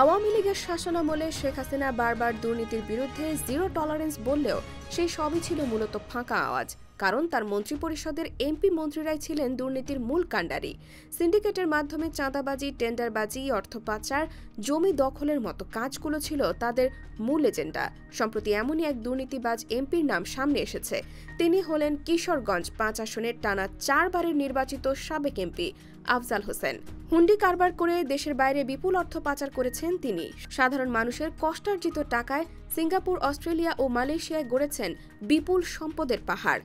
আওয়ামী লীগের শাসনামলে শেখ হাসিনা বারবার দুর্নীতির বিরুদ্ধে জিরো টলারেন্স বললেও সেই সবই ছিল মূলত ফাঁকা আওয়াজ। কারণ তার মন্ত্রিপরিষদের এমপি মন্ত্রীরাই ছিলেন দুর্নীতির মূল কাণ্ডারি। সিন্ডিকেটের মাধ্যমে চাঁদাবাজি, টেন্ডারবাজি, অর্থ পাচার, জমি দখলের মতো কাজগুলো ছিল তাদের মূল এজেন্ডা। সম্প্রতি এমনই এক দুর্নীতিবাজ এমপির নাম সামনে এসেছে। তিনি হলেন কিশোরগঞ্জ ৫ আসনের টানা ৪ বারের নির্বাচিত সাবেক এমপি আফজাল হোসেন। হুন্ডি কারবার করে দেশের বাইরে বিপুল অর্থ পাচার করেছেন তিনি। সাধারণ মানুষের কষ্টার্জিত টাকায় সিঙ্গাপুর, অস্ট্রেলিয়া ও মালয়েশিয়ায় গড়েছেন বিপুল সম্পদের পাহাড়।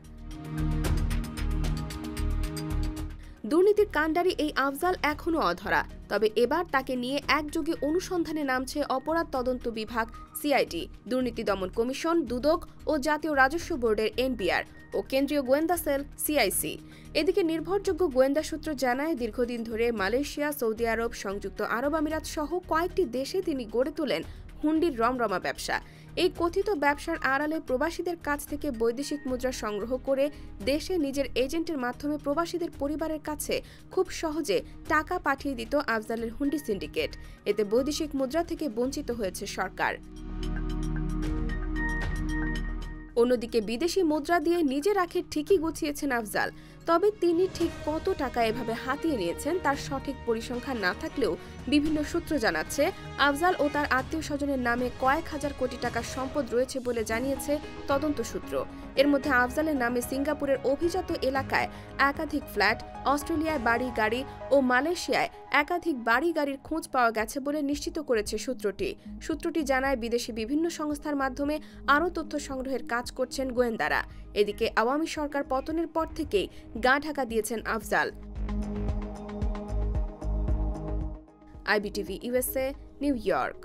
দুর্নীতির কাণ্ডারি এই আফজাল এখনও অধরা। তবে এবার তাকে নিয়ে একযোগে অনুসন্ধানে নামছে অপরাধ তদন্ত বিভাগ সিআইডি, দুর্নীতি দমন কমিশন দুদক ও জাতীয় রাজস্ব বোর্ডের এনবিআর ও কেন্দ্রীয় গোয়েন্দা সেল সিআইসি। এদিকে নির্ভরযোগ্য গোয়েন্দা সূত্র জানায়, দীর্ঘদিন ধরে মালয়েশিয়া, সৌদি আরব, সংযুক্ত আরব আমিরাত সহ কয়েকটি দেশে তিনি গড়ে তোলেন হুন্ডির রমরমা ব্যবসা। এই কথিত ব্যবসার আড়ালে প্রবাসীদের কাছ থেকে বৈদেশিক মুদ্রা সংগ্রহ করে দেশে নিজের এজেন্টের মাধ্যমে প্রবাসীদের পরিবারের কাছে খুব সহজে টাকা পাঠিয়ে দিত আফজালের হুন্ডি সিন্ডিকেট। এতে বৈদেশিক মুদ্রা থেকে বঞ্চিত হয়েছে সরকার। অন্যদিকে বিদেশি মুদ্রা দিয়ে নিজের আখের ঠিকই গুছিয়েছেন আফজাল। তবে তিনি ঠিক কত টাকা এভাবে হাতিয়ে নিয়েছেন তার সঠিক পরিসংখ্যান না থাকলেও বিভিন্ন সূত্র জানাচ্ছে, আফজাল ও তার আত্মীয় স্বজনের নামে কয়েক হাজার কোটি টাকার সম্পদ রয়েছে বলে জানিয়েছে তদন্ত সূত্র। এর মধ্যে আফজালের নামে সিঙ্গাপুরের অভিজাত এলাকায় একাধিক ফ্ল্যাট, অস্ট্রেলিয়ায় বাড়ি গাড়ি ও মালয়েশিয়ায় একাধিক বাড়ি গাড়ির খোঁজ পাওয়া গেছে বলে নিশ্চিত করেছে সূত্রটি জানায়, বিদেশি বিভিন্ন সংস্থার মাধ্যমে আরও তথ্য সংগ্রহের কাজ করছেন গোয়েন্দারা। এদিকে আওয়ামী সরকার পতনের পর থেকেই গা ঢাকা দিয়েছেন Afzal. IBTV USA, new York.